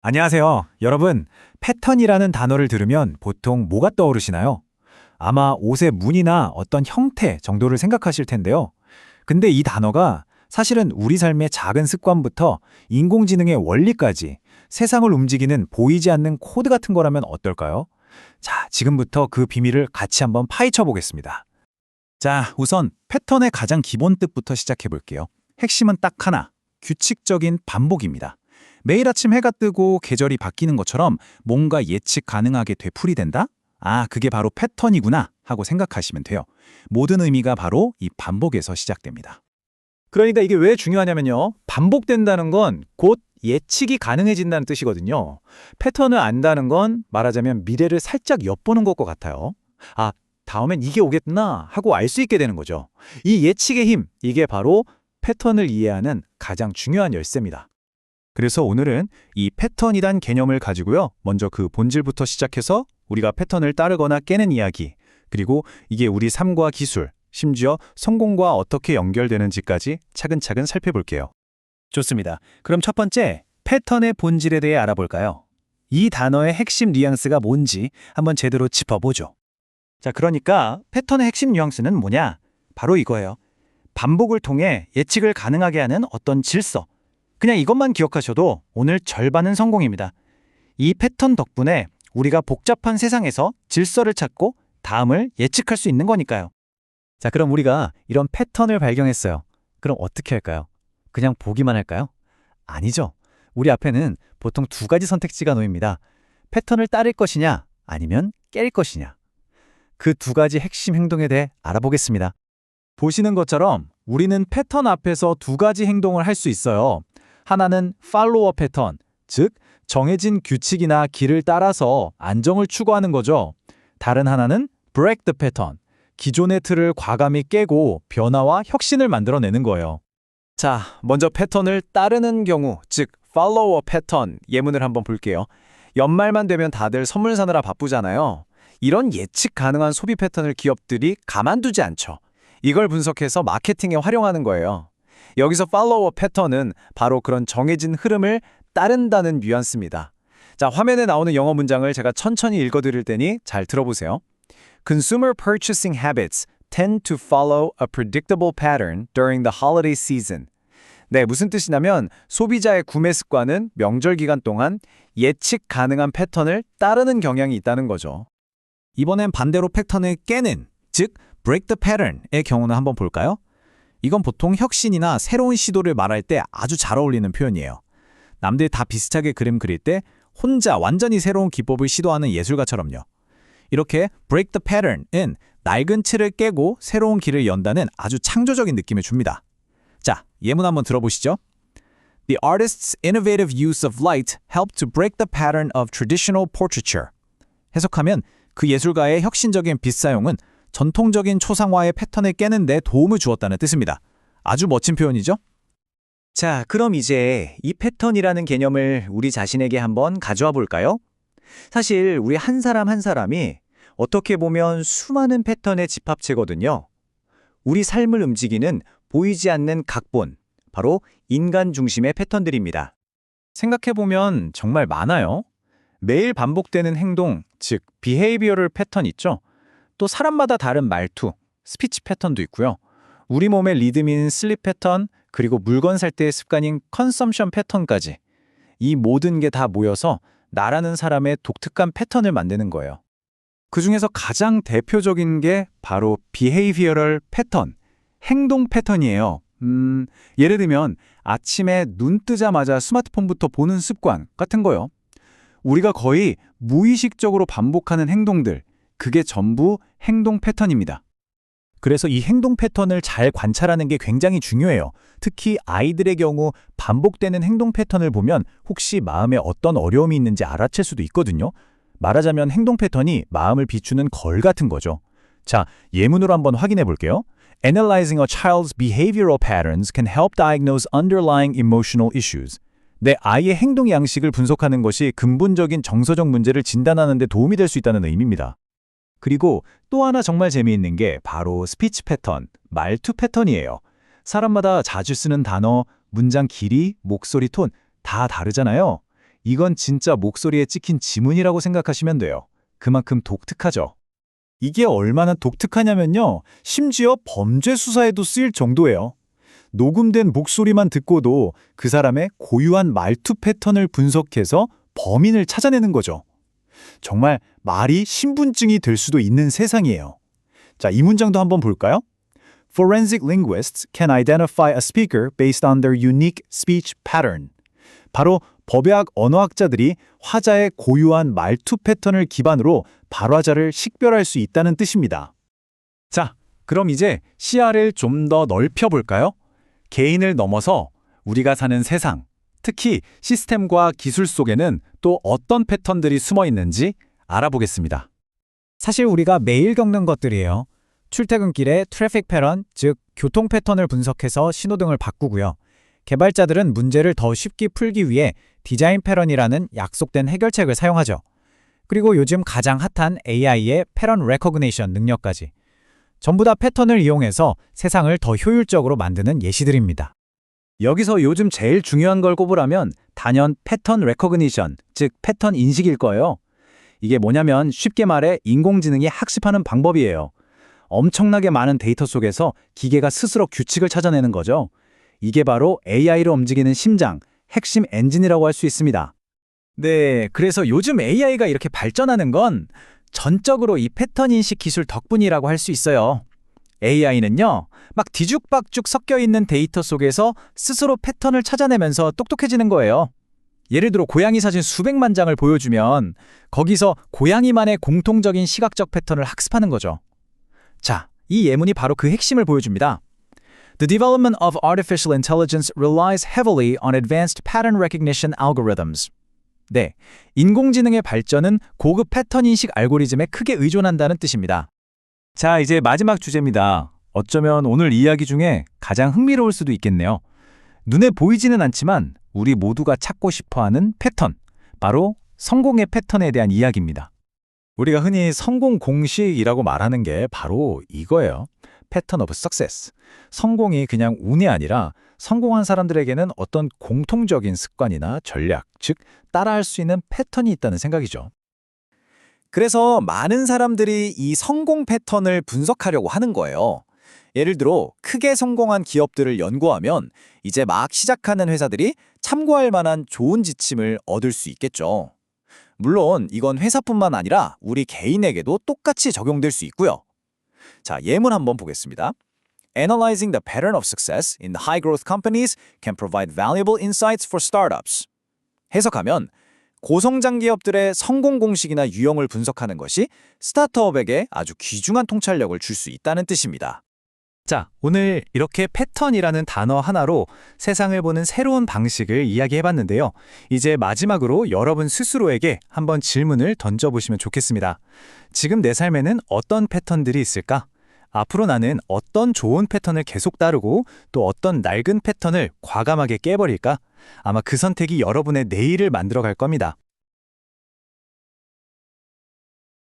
안녕하세요. 여러분, 패턴이라는 단어를 들으면 보통 뭐가 떠오르시나요? 아마 옷의 무늬나 어떤 형태 정도를 생각하실 텐데요. 근데 이 단어가 사실은 우리 삶의 작은 습관부터 인공지능의 원리까지 세상을 움직이는 보이지 않는 코드 같은 거라면 어떨까요? 자, 지금부터 그 비밀을 같이 한번 파헤쳐 보겠습니다. 자, 우선 패턴의 가장 기본 뜻부터 시작해 볼게요. 핵심은 딱 하나, 규칙적인 반복입니다. 매일 아침 해가 뜨고 계절이 바뀌는 것처럼 뭔가 예측 가능하게 되풀이된다? 아, 그게 바로 패턴이구나 하고 생각하시면 돼요. 모든 의미가 바로 이 반복에서 시작됩니다. 그러니까 이게 왜 중요하냐면요. 반복된다는 건 곧 예측이 가능해진다는 뜻이거든요. 패턴을 안다는 건 말하자면 미래를 살짝 엿보는 것과 같아요. 아, 다음엔 이게 오겠구나 하고 알 수 있게 되는 거죠. 이 예측의 힘, 이게 바로 패턴을 이해하는 가장 중요한 열쇠입니다. 그래서 오늘은 이 패턴이란 개념을 가지고요. 먼저 그 본질부터 시작해서 우리가 패턴을 따르거나 깨는 이야기, 그리고 이게 우리 삶과 기술, 심지어 성공과 어떻게 연결되는지까지 차근차근 살펴볼게요. 좋습니다. 그럼 첫 번째, 패턴의 본질에 대해 알아볼까요? 이 단어의 핵심 뉘앙스가 뭔지 한번 제대로 짚어보죠. 자, 그러니까 패턴의 핵심 뉘앙스는 뭐냐? 바로 이거예요. 반복을 통해 예측을 가능하게 하는 어떤 질서. 그냥 이것만 기억하셔도 오늘 절반은 성공입니다. 이 패턴 덕분에 우리가 복잡한 세상에서 질서를 찾고 다음을 예측할 수 있는 거니까요. 자, 그럼 우리가 이런 패턴을 발견했어요. 그럼 어떻게 할까요? 그냥 보기만 할까요? 아니죠. 우리 앞에는 보통 두 가지 선택지가 놓입니다. 패턴을 따를 것이냐, 아니면 깰 것이냐. 그 두 가지 핵심 행동에 대해 알아보겠습니다. 보시는 것처럼 우리는 패턴 앞에서 두 가지 행동을 할 수 있어요. 하나는 팔로워 패턴, 즉 정해진 규칙이나 길을 따라서 안정을 추구하는 거죠. 다른 하나는 break the pattern, 기존의 틀을 과감히 깨고 변화와 혁신을 만들어내는 거예요. 자, 먼저 패턴을 따르는 경우, 즉 follower pattern 예문을 한번 볼게요. 연말만 되면 다들 선물 사느라 바쁘잖아요. 이런 예측 가능한 소비 패턴을 기업들이 가만두지 않죠. 이걸 분석해서 마케팅에 활용하는 거예요. 여기서 팔로워 패턴은 바로 그런 정해진 흐름을 따른다는 뉘앙스입니다. 자, 화면에 나오는 영어 문장을 제가 천천히 읽어드릴 테니 잘 들어보세요. Consumer purchasing habits tend to follow a predictable pattern during the holiday season. 네, 무슨 뜻이냐면 소비자의 구매 습관은 명절 기간 동안 예측 가능한 패턴을 따르는 경향이 있다는 거죠. 이번엔 반대로 패턴을 깨는, 즉 break the pattern의 경우는 한번 볼까요? 이건 보통 혁신이나 새로운 시도를 말할 때 아주 잘 어울리는 표현이에요. 남들 다 비슷하게 그림 그릴 때 혼자 완전히 새로운 기법을 시도하는 예술가처럼요. 이렇게 break the pattern은 낡은 틀을 깨고 새로운 길을 연다는 아주 창조적인 느낌을 줍니다. 자, 예문 한번 들어보시죠. The artist's innovative use of light helped to break the pattern of traditional portraiture. 해석하면 그 예술가의 혁신적인 빛 사용은 전통적인 초상화의 패턴을 깨는 데 도움을 주었다는 뜻입니다. 아주 멋진 표현이죠? 자, 그럼 이제 이 패턴이라는 개념을 우리 자신에게 한번 가져와 볼까요? 사실 우리 한 사람 한 사람이 어떻게 보면 수많은 패턴의 집합체거든요. 우리 삶을 움직이는 보이지 않는 각본, 바로 인간 중심의 패턴들입니다. 생각해보면 정말 많아요. 매일 반복되는 행동, 즉 behavioral 패턴 있죠? 또 사람마다 다른 말투, 스피치 패턴도 있고요. 우리 몸의 리듬인 슬립 패턴, 그리고 물건 살 때의 습관인 컨섬션 패턴까지. 이 모든 게 다 모여서 나라는 사람의 독특한 패턴을 만드는 거예요. 그중에서 가장 대표적인 게 바로 behavioral 패턴, 행동 패턴이에요. 예를 들면 아침에 눈 뜨자마자 스마트폰부터 보는 습관 같은 거요. 우리가 거의 무의식적으로 반복하는 행동들, 그게 전부 행동 패턴입니다. 그래서 이 행동 패턴을 잘 관찰하는 게 굉장히 중요해요. 특히 아이들의 경우 반복되는 행동 패턴을 보면 혹시 마음에 어떤 어려움이 있는지 알아챌 수도 있거든요. 말하자면 행동 패턴이 마음을 비추는 거울 같은 거죠. 자, 예문으로 한번 확인해 볼게요. Analyzing a child's behavioral patterns can help diagnose underlying emotional issues. 내 아이의 행동 양식을 분석하는 것이 근본적인 정서적 문제를 진단하는 데 도움이 될 수 있다는 의미입니다. 그리고 또 하나 정말 재미있는 게 바로 스피치 패턴, 말투 패턴이에요. 사람마다 자주 쓰는 단어, 문장 길이, 목소리 톤 다 다르잖아요. 이건 진짜 목소리에 찍힌 지문이라고 생각하시면 돼요. 그만큼 독특하죠. 이게 얼마나 독특하냐면요. 심지어 범죄 수사에도 쓰일 정도예요. 녹음된 목소리만 듣고도 그 사람의 고유한 말투 패턴을 분석해서 범인을 찾아내는 거죠. 정말 말이 신분증이 될 수도 있는 세상이에요. 자, 이 문장도 한번 볼까요? Forensic linguists can identify a speaker based on their unique speech pattern. 바로 법의학 언어학자들이 화자의 고유한 말투 패턴을 기반으로 발화자를 식별할 수 있다는 뜻입니다. 자, 그럼 이제 시야를 좀 더 넓혀볼까요? 개인을 넘어서 우리가 사는 세상, 특히 시스템과 기술 속에는 또 어떤 패턴들이 숨어 있는지 알아보겠습니다. 사실 우리가 매일 겪는 것들이에요. 출퇴근길의 트래픽 패턴, 즉 교통 패턴을 분석해서 신호등을 바꾸고요. 개발자들은 문제를 더 쉽게 풀기 위해 디자인 패턴이라는 약속된 해결책을 사용하죠. 그리고 요즘 가장 핫한 AI의 패턴 레코그니션 능력까지. 전부 다 패턴을 이용해서 세상을 더 효율적으로 만드는 예시들입니다. 여기서 요즘 제일 중요한 걸 꼽으라면 단연 패턴 레코그니션, 즉 패턴 인식일 거예요. 이게 뭐냐면 쉽게 말해 인공지능이 학습하는 방법이에요. 엄청나게 많은 데이터 속에서 기계가 스스로 규칙을 찾아내는 거죠. 이게 바로 AI를 움직이는 심장, 핵심 엔진이라고 할 수 있습니다. 네, 그래서 요즘 AI가 이렇게 발전하는 건 전적으로 이 패턴 인식 기술 덕분이라고 할 수 있어요. AI는요, 막 뒤죽박죽 섞여 있는 데이터 속에서 스스로 패턴을 찾아내면서 똑똑해지는 거예요. 예를 들어 고양이 사진 수백만 장을 보여주면 거기서 고양이만의 공통적인 시각적 패턴을 학습하는 거죠. 자, 이 예문이 바로 그 핵심을 보여줍니다. The development of artificial intelligence relies heavily on advanced pattern recognition algorithms. 네, 인공지능의 발전은 고급 패턴 인식 알고리즘에 크게 의존한다는 뜻입니다. 자, 이제 마지막 주제입니다. 어쩌면 오늘 이야기 중에 가장 흥미로울 수도 있겠네요. 눈에 보이지는 않지만 우리 모두가 찾고 싶어하는 패턴, 바로 성공의 패턴에 대한 이야기입니다. 우리가 흔히 성공 공식이라고 말하는 게 바로 이거예요. 패턴 오브 석세스. 성공이 그냥 운이 아니라 성공한 사람들에게는 어떤 공통적인 습관이나 전략, 즉 따라할 수 있는 패턴이 있다는 생각이죠. 그래서 많은 사람들이 이 성공 패턴을 분석하려고 하는 거예요. 예를 들어 크게 성공한 기업들을 연구하면 이제 막 시작하는 회사들이 참고할 만한 좋은 지침을 얻을 수 있겠죠. 물론 이건 회사뿐만 아니라 우리 개인에게도 똑같이 적용될 수 있고요. 자, 예문 한번 보겠습니다. Analyzing the pattern of success in the high-growth companies can provide valuable insights for startups. 해석하면 고성장 기업들의 성공 공식이나 유형을 분석하는 것이 스타트업에게 아주 귀중한 통찰력을 줄 수 있다는 뜻입니다. 자, 오늘 이렇게 패턴이라는 단어 하나로 세상을 보는 새로운 방식을 이야기해봤는데요. 이제 마지막으로 여러분 스스로에게 한번 질문을 던져보시면 좋겠습니다. 지금 내 삶에는 어떤 패턴들이 있을까? 앞으로 나는 어떤 좋은 패턴을 계속 따르고 또 어떤 낡은 패턴을 과감하게 깨버릴까? 아마 그 선택이 여러분의 내일을 만들어갈 겁니다.